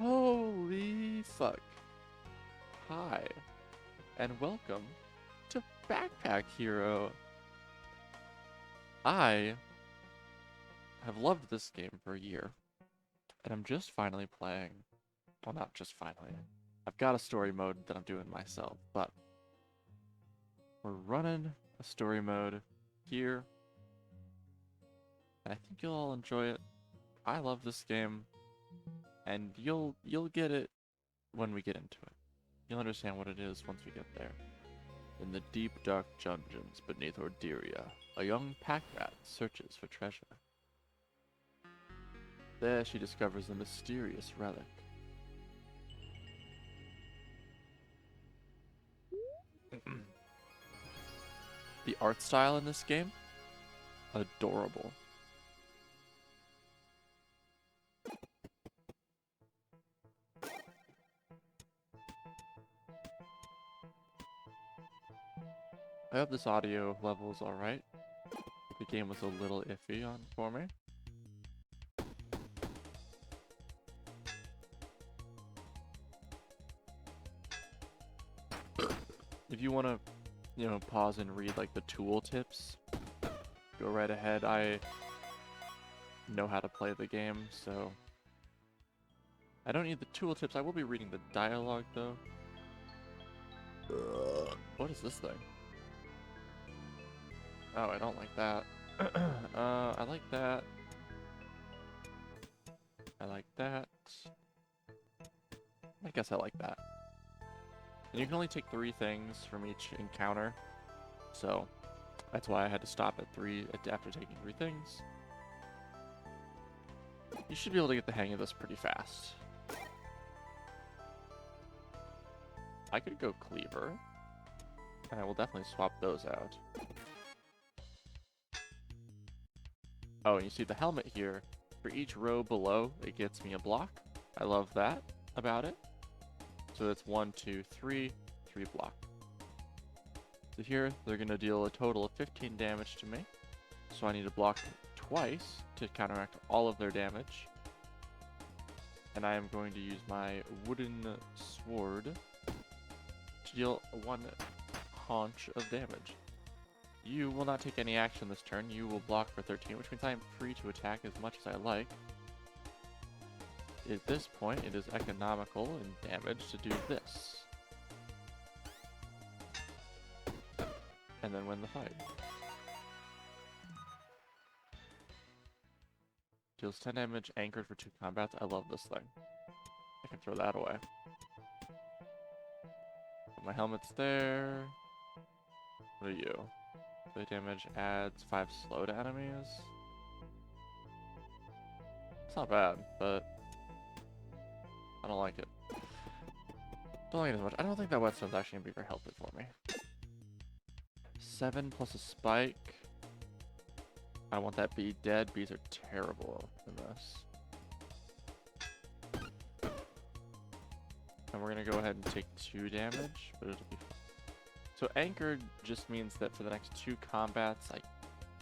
Holy fuck. Hi, and welcome to Backpack Hero. I have loved this game for a year, and I'm just finally playing. Well, not just finally. I've got a story mode that I'm doing myself, but we're running a story mode here, and I think you'll all enjoy it. I love this game, and you'll get it when we get into it. You'll understand what it is once we get there. In the deep, dark dungeons beneath Orderia, a young pack rat searches for treasure. There she discovers a mysterious relic. The art style in this game? Adorable. I hope this audio level is alright. The game was a little iffy for me. If you want to, pause and read like the tool tips, go right ahead. I know how to play the game, so I don't need the tool tips. I will be reading the dialogue though. What is this thing? Oh, I don't like that. I like that. I like that. I guess I like that. And you can only take 3 things from each encounter, so that's why I had to stop at 3 after taking 3 things. You should be able to get the hang of this pretty fast. I could go Cleaver, and I will definitely swap those out. Oh, and you see the helmet here. For each row below, it gets me a block. I love that about it. So that's 1, 2, 3 block. So here, they're going to deal a total of 15 damage to me. So I need to block twice to counteract all of their damage. And I am going to use my wooden sword to deal 1 haunch of damage. You will not take any action this turn. You will block for 13, which means I am free to attack as much as I like. At this point, it is economical in damage to do this. And then win the fight. Deals 10 damage, anchored for 2 combats. I love this thing. I can throw that away. My helmet's there. What are you? The damage adds 5 slow to enemies. It's not bad, but I don't like it. Don't like it as much. I don't think that whetstone's actually gonna be very helpful for me. 7 plus a spike. I want that bee dead. Bees are terrible in this. And we're gonna go ahead and take 2 damage, but it'll be fine. So anchored just means that for the next 2 combats, I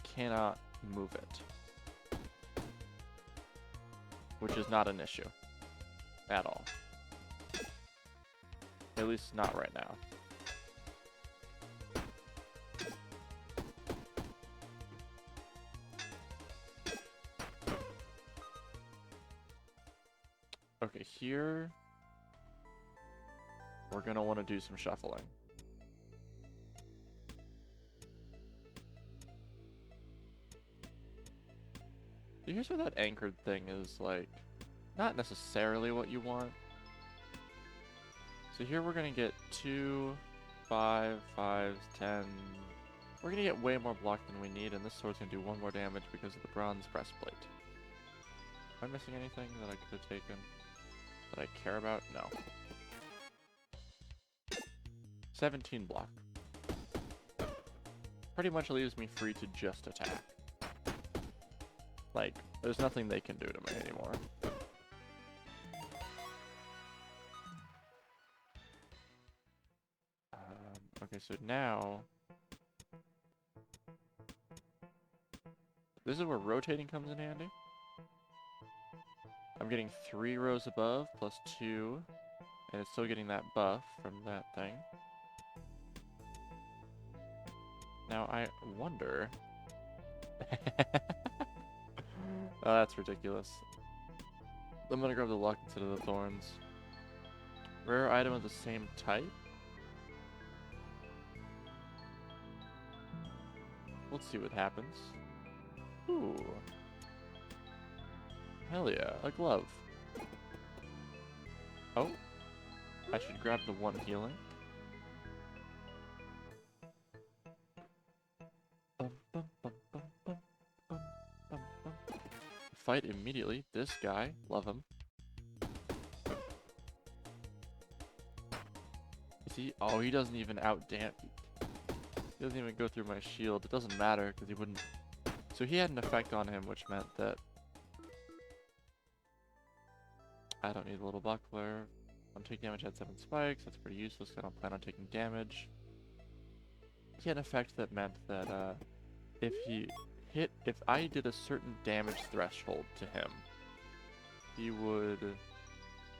cannot move it. Which is not an issue. At all. At least not right now. Okay, here we're gonna want to do some shuffling. So here's where that anchored thing is like not necessarily what you want. So here we're gonna get 2, 5, 5, 10. We're gonna get way more block than we need, and this sword's gonna do 1 more damage because of the bronze breastplate. Am I missing anything that I could have taken that I care about? No. 17 block. Pretty much leaves me free to just attack. Like, there's nothing they can do to me anymore. Okay, so now... This is where rotating comes in handy. I'm getting 3 rows above plus 2, and it's still getting that buff from that thing. Now I wonder... Oh, that's ridiculous. I'm gonna grab the luck instead of the thorns. Rare item of the same type? Let's see what happens. Ooh. Hell yeah, a glove. Oh. I should grab the 1 healing. Bum, bum, bum, bum, bum, bum, bum, bum. Fight immediately. This guy, love him. Is he? Oh, he doesn't even outdam. He doesn't even go through my shield. It doesn't matter because he wouldn't. So he had an effect on him, which meant that I don't need a little buckler. I'm taking damage at 7 spikes. That's pretty useless. I don't plan on taking damage. He had an effect that meant that if I did a certain damage threshold to him, he would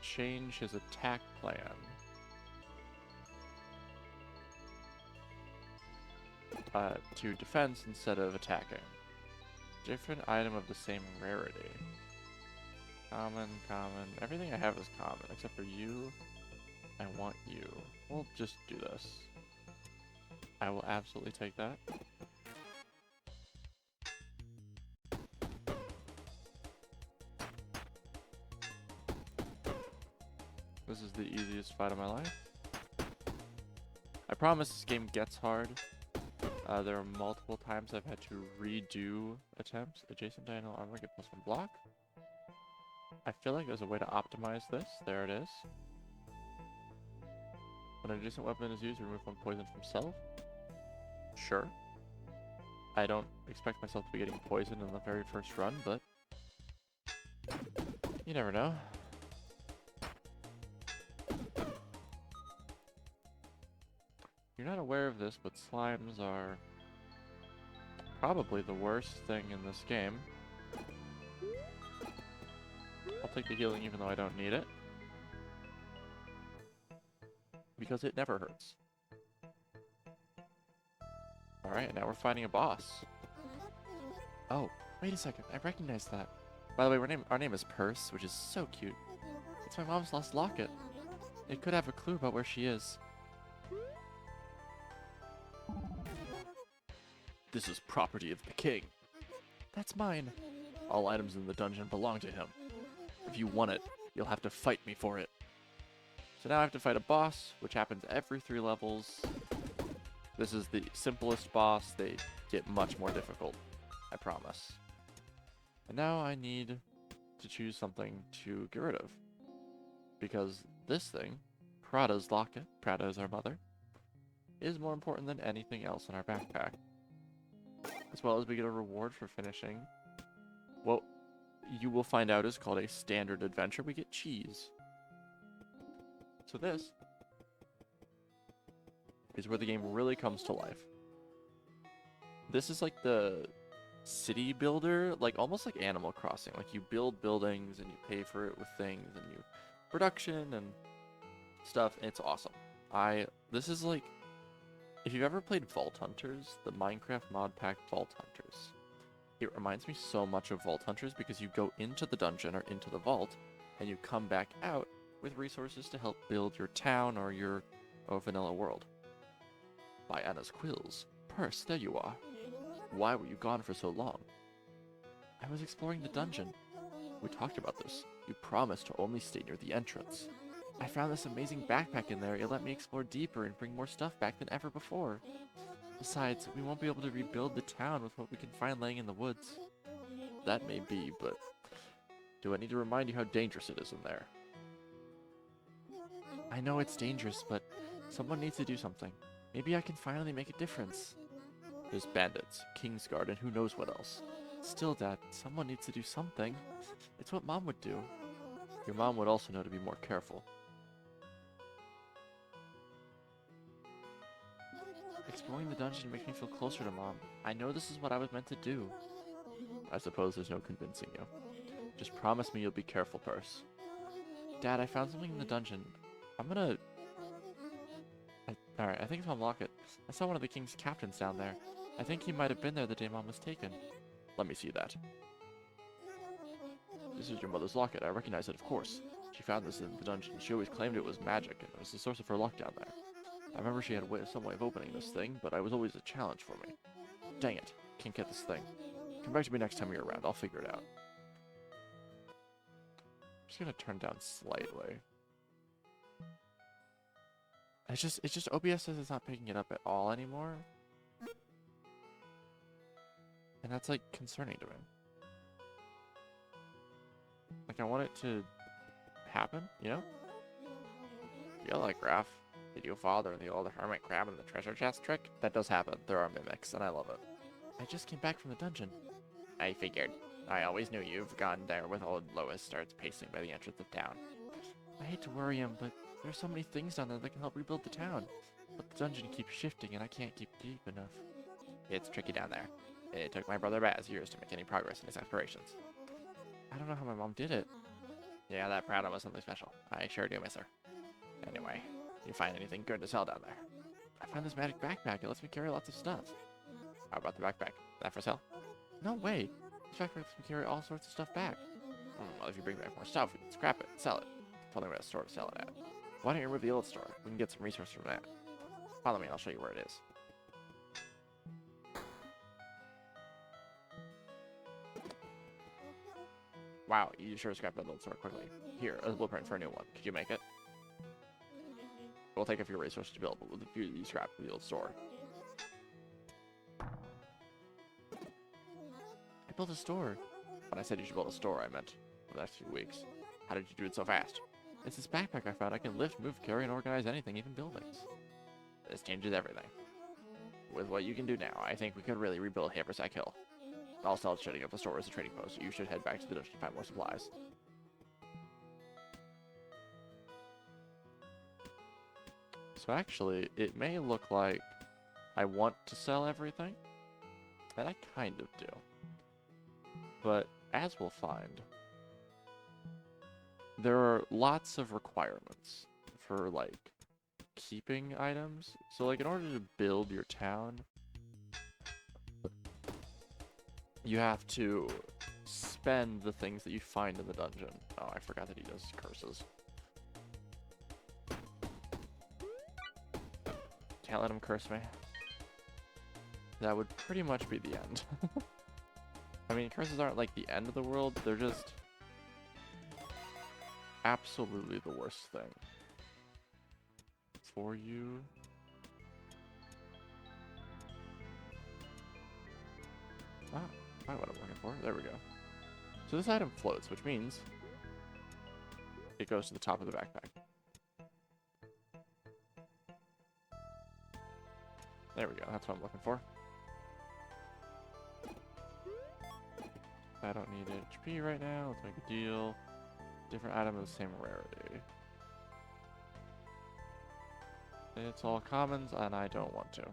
change his attack plan. To defense instead of attacking. Different item of the same rarity. Common, common. Everything I have is common, except for you. I want you. We'll just do this. I will absolutely take that. This is the easiest fight of my life. I promise this game gets hard. There are multiple times I've had to redo attempts. Adjacent diagonal armor, get +1 block. I feel like there's a way to optimize this. There it is. When an adjacent weapon is used, remove 1 poison from self. Sure. I don't expect myself to be getting poisoned in the very first run, but you never know. You're not aware of this, but slimes are probably the worst thing in this game. I'll take the healing even though I don't need it. Because it never hurts. Alright, now we're fighting a boss. Oh, wait a second, I recognize that. By the way, our name is Purse, which is so cute. It's my mom's lost locket. It could have a clue about where she is. This is property of the king. That's mine. All items in the dungeon belong to him. If you want it, you'll have to fight me for it. So now I have to fight a boss, which happens every 3 levels. This is the simplest boss. They get much more difficult, I promise. And now I need to choose something to get rid of. Because this thing, Prada's locket, Prada is our mother, is more important than anything else in our backpack. As well as we get a reward for finishing what you will find out is called a standard adventure. We get cheese. So this is where the game really comes to life. This is like the city builder, like almost like Animal Crossing. Like you build buildings and you pay for it with things and you production and stuff. And it's awesome. This is like, if you've ever played Vault Hunters, the Minecraft mod pack Vault Hunters, it reminds me so much of Vault Hunters because you go into the dungeon or into the vault and you come back out with resources to help build your town or your vanilla world. By Anna's quills. Purse, there you are. Why were you gone for so long? I was exploring the dungeon. We talked about this. You promised to only stay near the entrance. I found this amazing backpack in there. It let me explore deeper and bring more stuff back than ever before. Besides, we won't be able to rebuild the town with what we can find laying in the woods. That may be, but do I need to remind you how dangerous it is in there? I know it's dangerous, but someone needs to do something. Maybe I can finally make a difference. There's bandits, Kingsguard, and who knows what else. Still, Dad, someone needs to do something. It's what Mom would do. Your mom would also know to be more careful. Exploring the dungeon makes me feel closer to Mom. I know this is what I was meant to do. I suppose there's no convincing you. Just promise me you'll be careful, Purse. Dad, I found something in the dungeon. I'm gonna... Alright, I think it's my locket. I saw one of the king's captains down there. I think he might have been there the day Mom was taken. Let me see that. This is your mother's locket. I recognize it, of course. She found this in the dungeon. She always claimed it was magic, and it was the source of her luck down there. I remember she had some way of opening this thing, but it was always a challenge for me. Dang it. Can't get this thing. Come back to me next time you're around. I'll figure it out. I'm just gonna turn down slightly. It's just OBS says it's not picking it up at all anymore. And that's like concerning to me. Like I want it to happen, you know? You like Raph. Did you father the old hermit crab in the treasure chest trick? That does happen. There are mimics, and I love it. I just came back from the dungeon. I figured. I always knew you've gone there with old Lois starts pacing by the entrance of town. I hate to worry him, but there's so many things down there that can help rebuild the town. But the dungeon keeps shifting, and I can't keep deep enough. It's tricky down there. It took my brother Baz years to make any progress in his explorations. I don't know how my mom did it. Yeah, that Prada was something special. I sure do miss her. Anyway, you find anything good to sell down there? I found this magic backpack. It lets me carry lots of stuff. How about the backpack? Is that for sale? No way. This backpack lets me carry all sorts of stuff back. Well, if you bring back more stuff, we can scrap it and sell it. Tell me what a store to sell it at. Why don't you remove the old store? We can get some resources from that. Follow me and I'll show you where it is. Wow, you sure scrapped that old store quickly. Here, a blueprint for a new one. Could you make it? We'll take a few resources to build, but you scrap the old store. I built a store. When I said you should build a store, I meant for the next few weeks. How did you do it so fast? It's this backpack I found. I can lift, move, carry, and organize anything, even buildings. This changes everything. With what you can do now, I think we could really rebuild Haversack Hill. I'll start setting up the store as a trading post, so you should head back to the dungeon to find more supplies. So actually, it may look like I want to sell everything, and I kind of do. But as we'll find, there are lots of requirements for, like, keeping items. So, like, in order to build your town, you have to spend the things that you find in the dungeon. Oh, I forgot that he does curses. Can't let him curse me. That would pretty much be the end. I mean, curses aren't like the end of the world, they're just absolutely the worst thing for you. Ah, find what I'm looking for. There we go. So this item floats, which means it goes to the top of the backpack. There we go. That's what I'm looking for. I don't need HP right now. Let's make a deal. Different item of the same rarity. It's all commons, and I don't want to.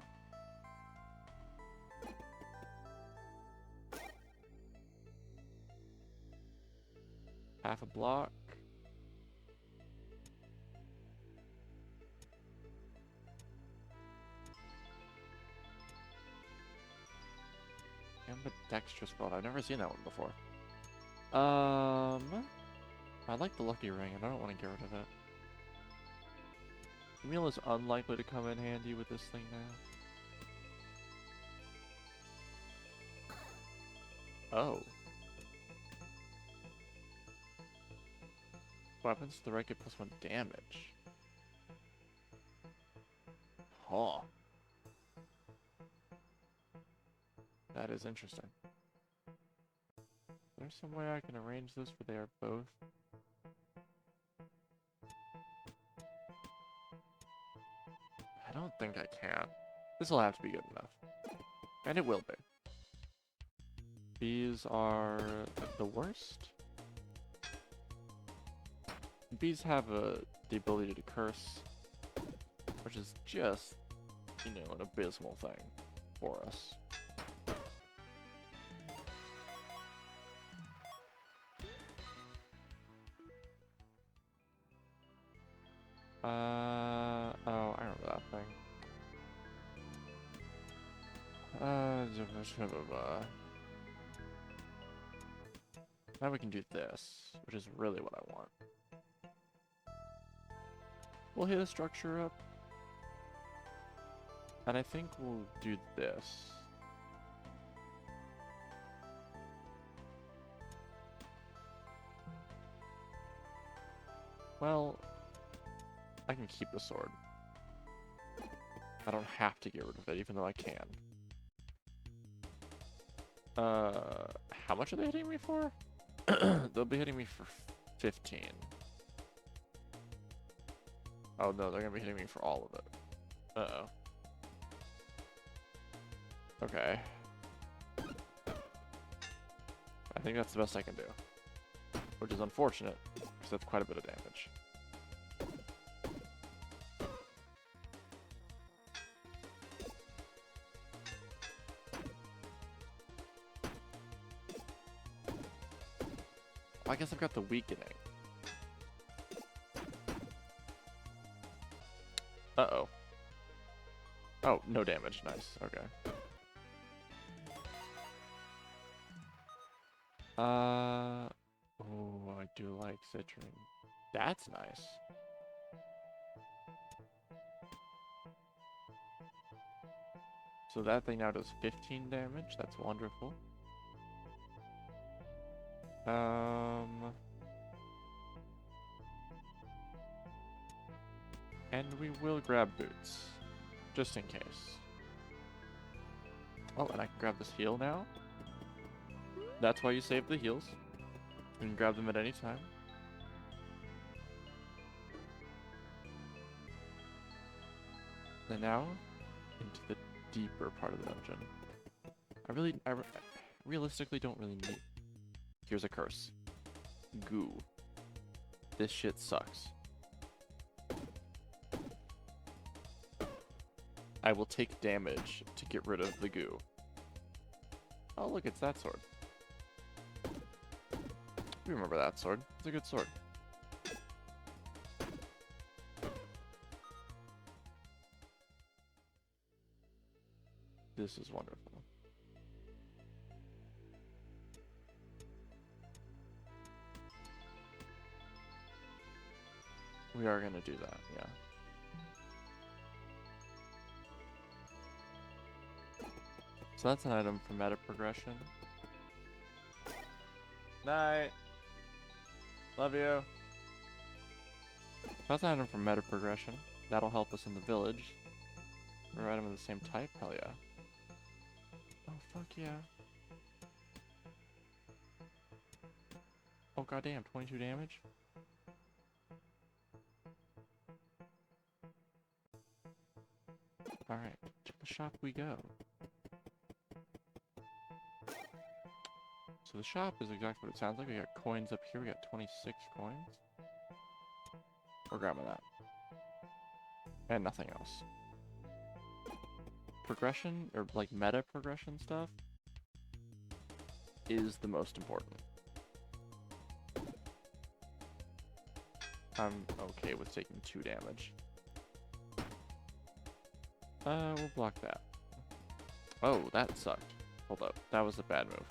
Half a block. Ambidextrous belt. I've never seen that one before. I like the lucky ring, and I don't want to get rid of it. Meal is unlikely to come in handy with this thing now. Oh. Weapons to the right get +1 damage. Huh. That is interesting. There's some way I can arrange this where they are both. I don't think I can. This will have to be good enough. And it will be. Bees are the worst. Bees have the ability to curse, which is just, you know, an abysmal thing for us. Oh, I remember that thing. Now we can do this, which is really what I want. We'll hit a structure up. And I think we'll do this. Well, I can keep the sword. I don't have to get rid of it, even though I can. How much are they hitting me for? They'll be hitting me for 15. Oh no, they're gonna be hitting me for all of it. Uh-oh. Okay. I think that's the best I can do. Which is unfortunate, because that's quite a bit of damage. Well, I guess I've got the weakening. Uh-oh. Oh, no damage. Nice. Okay. Oh, I do like citrine. That's nice. So that thing now does 15 damage. That's wonderful. And we will grab boots, just in case. Oh, and I can grab this heal now. That's why you save the heals. You can grab them at any time. And now, into the deeper part of the dungeon. I realistically don't really need... Here's a curse. Goo. This shit sucks. I will take damage to get rid of the goo. Oh look, it's that sword. You remember that sword. It's a good sword. This is wonderful. We are gonna do that, yeah. So that's an item for meta progression. Night. Love you. That's an item for meta progression. That'll help us in the village. Or item of the same type? Hell yeah. Oh, fuck yeah. Oh, goddamn. 22 damage? Alright. To the shop we go. So the shop is exactly what it sounds like. We got coins up here. We got 26 coins. We're grabbing that. And nothing else. Progression, or like meta progression stuff, is the most important. I'm okay with taking 2 damage. We'll block that. Oh, that sucked. Hold up. That was a bad move.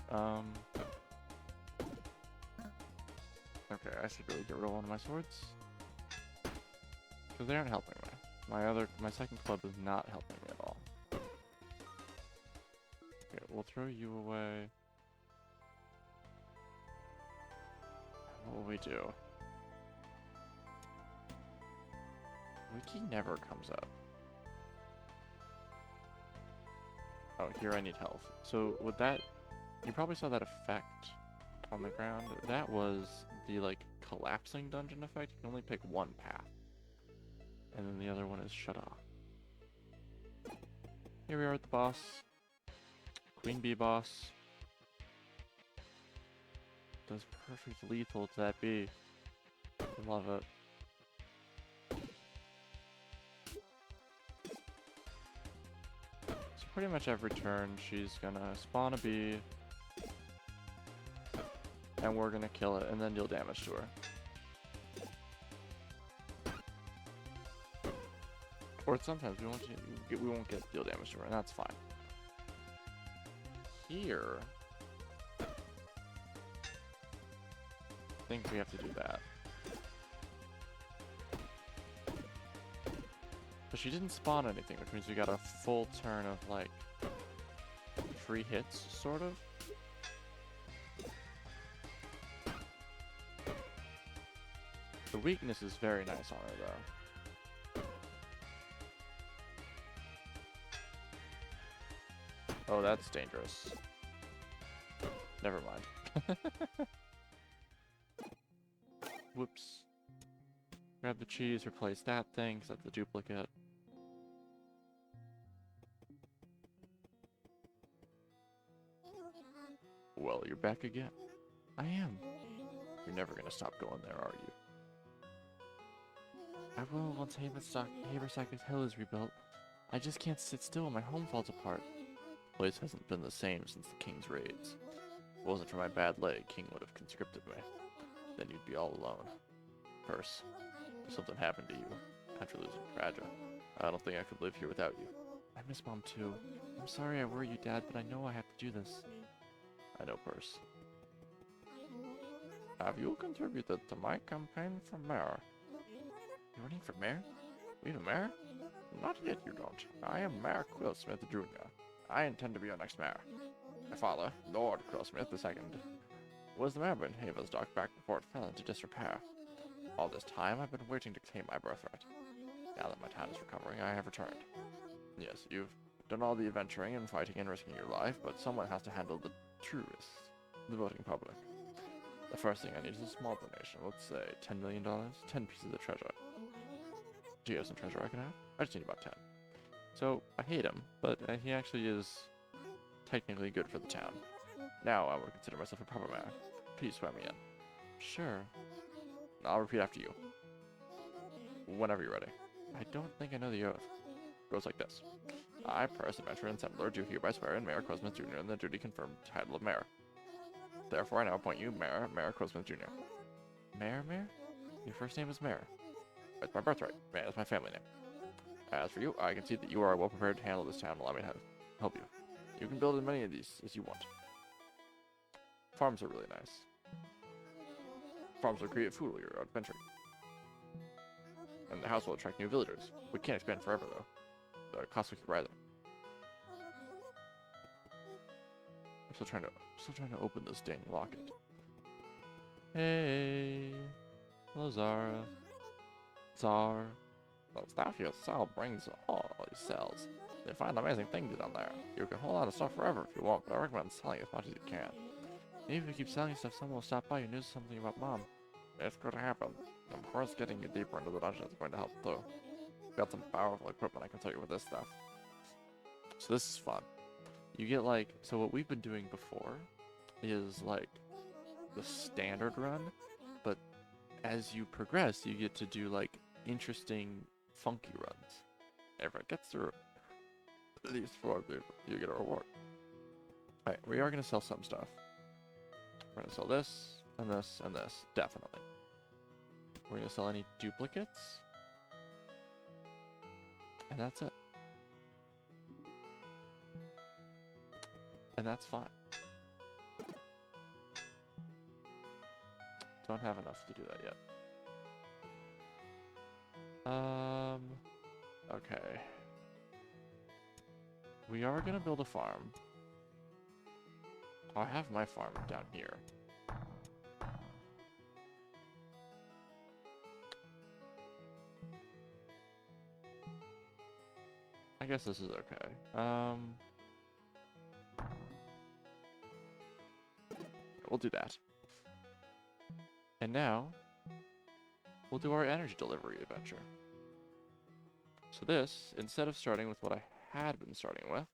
Okay, I should really get rid of one of my swords. Because they aren't helping me. My second club is not helping me at all. Okay, we'll throw you away. What will we do? Wiki never comes up. Oh, here I need health. So with that, you probably saw that effect on the ground. That was the like collapsing dungeon effect. You can only pick one path. And then the other one is shut off. Here we are at the boss. Queen Bee boss. Does perfect lethal to that bee. Love it. So pretty much every turn she's gonna spawn a bee. And we're gonna kill it and then deal damage to her. Or sometimes we won't get deal damage to her, and that's fine. Here, I think we have to do that. But she didn't spawn anything, which means we got a full turn of like free hits, sort of. The weakness is very nice on her, though. Oh, that's dangerous. Never mind. Whoops. Grab the cheese, replace that thing, because that's a duplicate. Well, you're back again. I am. You're never gonna stop going there, are you? I will once Haversack Hill is rebuilt. I just can't sit still when my home falls apart. The place hasn't been the same since the King's raids. If it wasn't for my bad leg, King would have conscripted me. Then you'd be all alone. Purse, if something happened to you after losing Traja, I don't think I could live here without you. I miss Mom too. I'm sorry I worry you, Dad, but I know I have to do this. I know, Purse. Have you contributed to my campaign for mayor? You're running for mayor? We have a mayor? Not yet, you don't. I am Mayor Quillsmith Jr. I intend to be your next mayor. My father, Lord Quillsmith II, was the mayor in Haversdock back before it fell into disrepair. All this time, I've been waiting to claim my birthright. Now that my town is recovering, I have returned. Yes, you've done all the adventuring and fighting and risking your life, but someone has to handle the true risks, the voting public. The first thing I need is a small donation. Let's say $10 million, 10 pieces of treasure. Do you have some treasure I can have? I just need about 10. So, I hate him, but he actually is technically good for the town. Now I will consider myself a proper mayor. Please swear me in. Sure. I'll repeat after you. Whenever you're ready. I don't think I know the oath. It goes like this. I, Purse, Adventurer, and Settler, do hereby swear in Mayor Quillsmith Jr. in the duty-confirmed title of Mayor. Therefore, I now appoint you Mayor Quillsmith Jr. Mayor? Your first name is Mayor. It's my birthright. Mayor is my family name. As for you, I can see that you are well prepared to handle this town. Allow me to help you. You can build as many of these as you want. Farms are really nice. Farms will create food while you're out adventuring. And the house will attract new villagers. We can't expand forever, though. The costs will keep rising. I'm still trying to open this dang locket. Hey, hello, Zara. Czar. The stuff you sell brings all he sells. You'll find amazing things down there. You can hold on to stuff forever if you want, but I recommend selling as much as you can. Even if you keep selling stuff, someone will stop by and know something about Mom. It's going to happen. Of course, getting you deeper into the dungeon is going to help too. We've got some powerful equipment I can tell you with this stuff. So this is fun. You get like, so what we've been doing before is like the standard run, but as you progress, you get to do like interesting, funky runs. Everyone gets through these 4 people, you get a reward. Alright, we are going to sell some stuff. We're going to sell this, and this, and this, definitely. We're going to sell any duplicates. And that's it. And that's fine. Don't have enough to do that yet. Okay. We are gonna build a farm. I have my farm down here. I guess this is okay. We'll do that. And now, we'll do our energy delivery adventure. So this, instead of starting with what I had been starting with,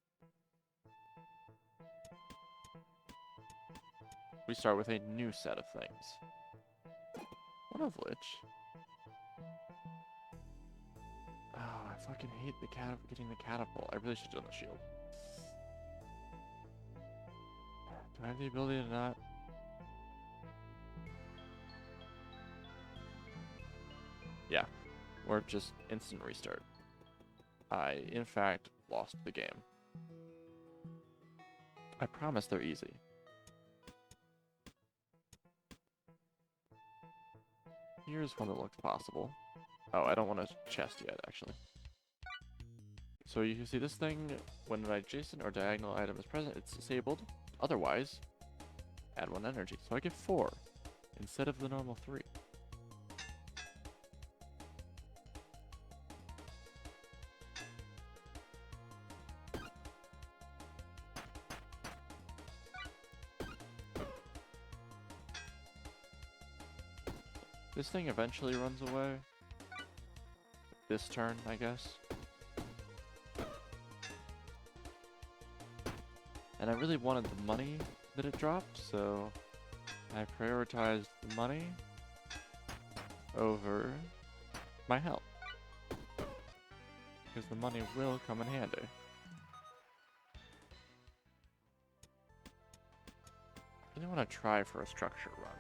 we start with a new set of things. One of which... Oh, I fucking hate the getting the catapult. I really should have done the shield. Do I have the ability to not... Yeah, or just instant restart. I, in fact, lost the game. I promise they're easy. Here's one that looks possible. Oh, I don't want a chest yet, actually. So you can see this thing, when an adjacent or diagonal item is present, it's disabled. Otherwise, add 1 energy. So I get 4 instead of the normal 3. This thing eventually runs away. This turn, I guess. And I really wanted the money that it dropped, so I prioritized the money over my health. Because the money will come in handy. I really want to try for a structure run.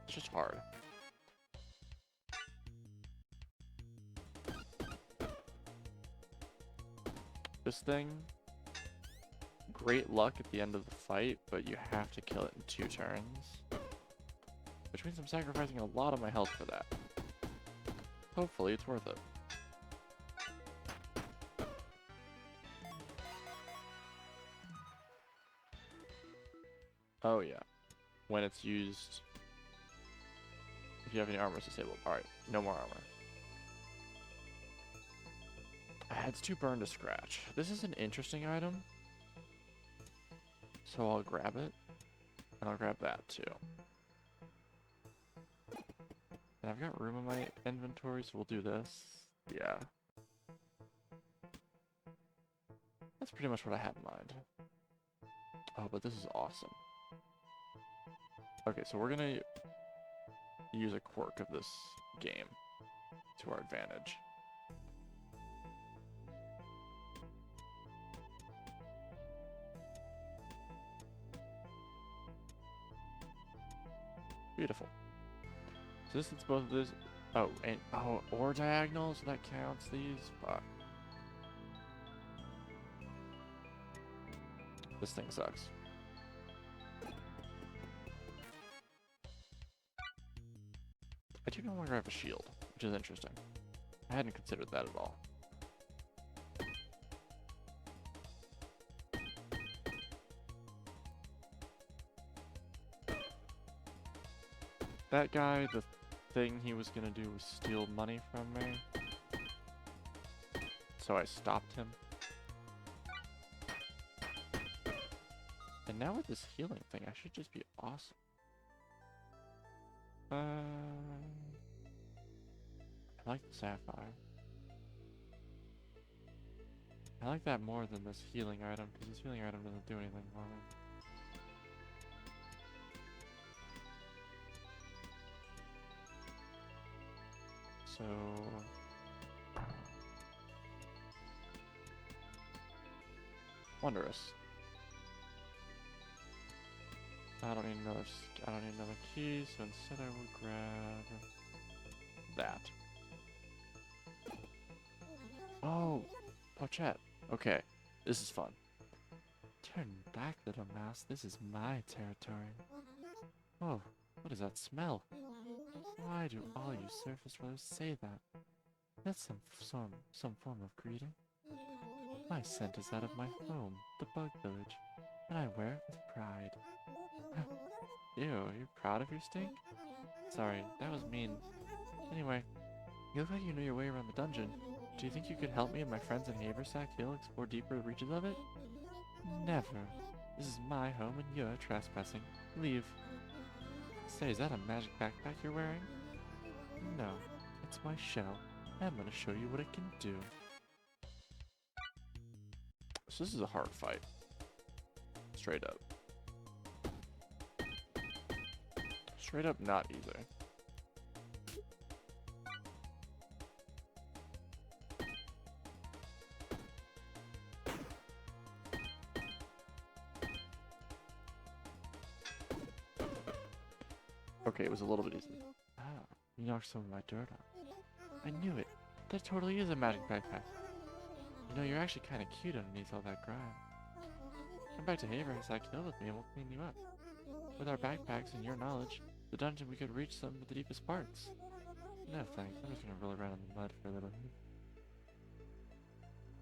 It's just hard. This thing, great luck at the end of the fight, but you have to kill it in 2 turns. Which means I'm sacrificing a lot of my health for that. Hopefully it's worth it. Oh yeah. When it's used... If you have any armor, it's disabled. Alright, no more armor. Adds 2 burn to scratch. This is an interesting item. So I'll grab it. And I'll grab that too. And I've got room in my inventory, so we'll do this. Yeah. That's pretty much what I had in mind. Oh, but this is awesome. Okay, so we're gonna use a quirk of this game to our advantage. Beautiful. So this is both of these. Oh, and or diagonal, so that counts these. Fuck. This thing sucks. I do no longer have a shield, which is interesting. I hadn't considered that at all. That guy, the thing he was gonna do was steal money from me. So I stopped him. And now with this healing thing, I should just be awesome. I like the sapphire. I like that more than this healing item, because this healing item doesn't do anything for me. So... Wondrous. I don't need another key, so instead I will grab that. Oh, Pochette. Okay, this is fun. Turn back, little mouse. This is my territory. Oh, what is that smell? Why do all you surface dwellers say that? That's some form of greeting. My scent is that of my home, the Bug Village, and I wear it with pride. Ew, you're proud of your stink? Sorry, that was mean. Anyway, you look like you know your way around the dungeon. Do you think you could help me and my friends in Haversack Hill explore deeper reaches of it? Never. This is my home and you're trespassing. Leave. Say, is that a magic backpack you're wearing? No, it's my shell. I'm gonna show you what it can do. So this is a hard fight. Straight up. Straight up not easy. Okay, it was a little bit easy. Ah, you knocked some of my dirt off. I knew it. That totally is a magic backpack. You know, you're actually kind of cute underneath all that grime. Come back to Haversack Hill with me and we'll clean you up. With our backpacks and your knowledge, the dungeon we could reach some of the deepest parts. No thanks, I'm just gonna roll around in the mud for a little bit.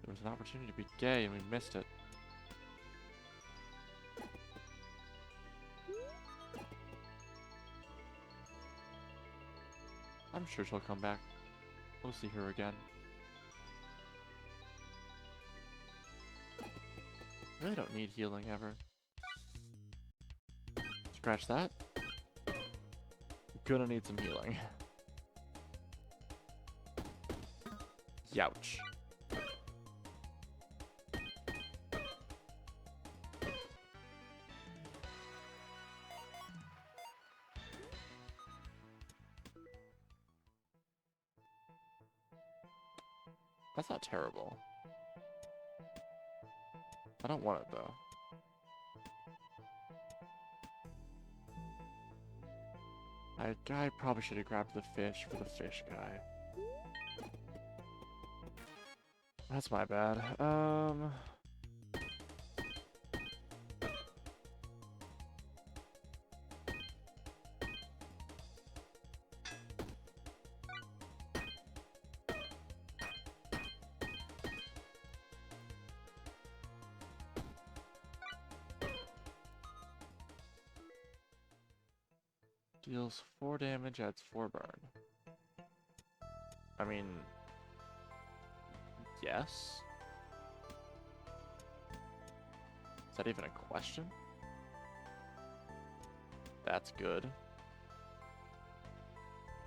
There was an opportunity to be gay and we missed it. I'm sure she'll come back. We'll see her again. Really don't need healing ever. Scratch that. Gonna need some healing. Youch. That's not terrible. I don't want it though. I probably should have grabbed the fish for the fish guy. That's my bad. Deals 4 damage, adds 4 burn. I mean, yes. Is that even a question? That's good.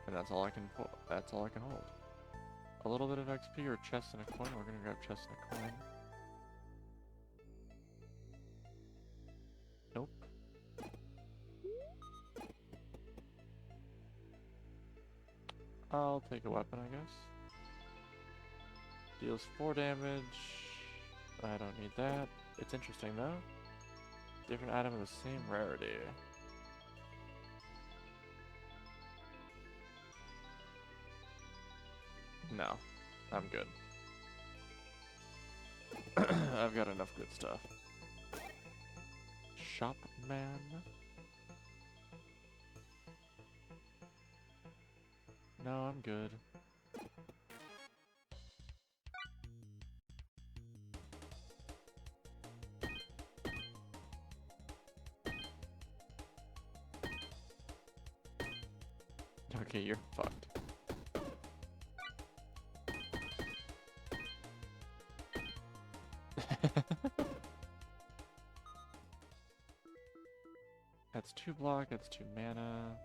And that's all I can hold. That's all I can hold. A little bit of XP or chest and a coin. We're gonna grab chest and a coin. Nope. I'll take a weapon, I guess. Deals 4 damage. I don't need that. It's interesting though. Different item of the same rarity. No, I'm good. I've got enough good stuff. Shopman. No, I'm good. Okay, you're fucked. That's 2 block, that's 2 mana.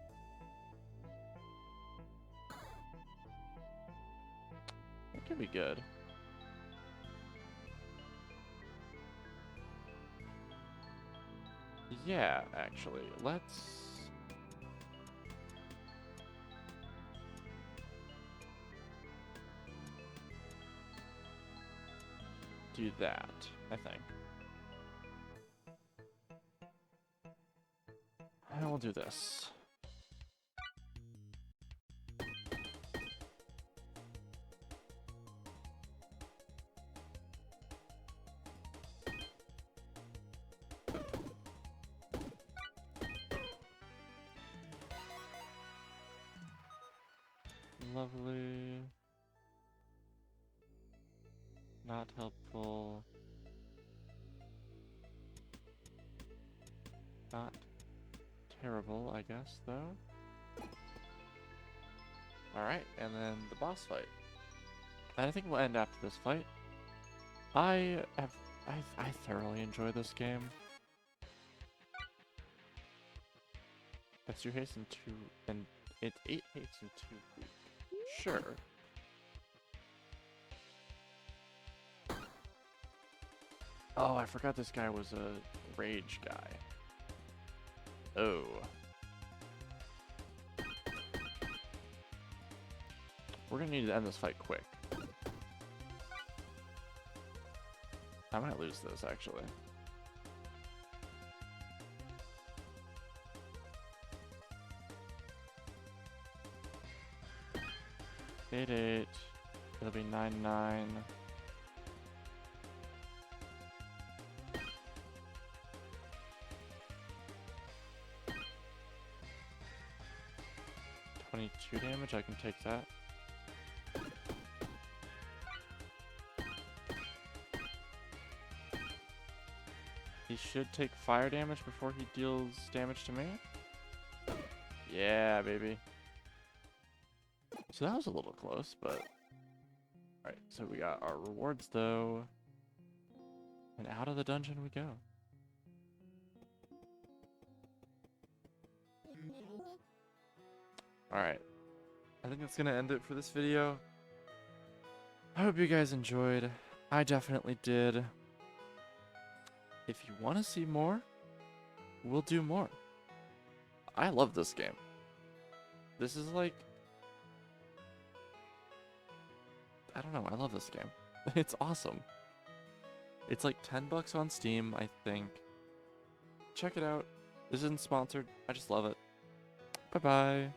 That could be good. Yeah, actually, let's... do that, I think. And we'll do this. Lovely. Not helpful. Not terrible, I guess, though. Alright, and then the boss fight. And I think we'll end after this fight. I thoroughly enjoy this game. That's 2 haste and 2, and it's 8 haste and 2 weak. Sure. Oh, I forgot this guy was a rage guy. Oh. We're gonna need to end this fight quick. I might lose this, actually. Hit it. It'll be 9-9. $22 damage, I can take that. He should take fire damage before he deals damage to me. Yeah, baby. So that was a little close, but... Alright, so we got our rewards, though. And out of the dungeon we go. Alright. I think that's going to end it for this video. I hope you guys enjoyed. I definitely did. If you want to see more, we'll do more. I love this game. This is like... I don't know, I love this game. It's awesome. It's like $10 on Steam, I think. Check it out. This isn't sponsored. I just love it. Bye-bye.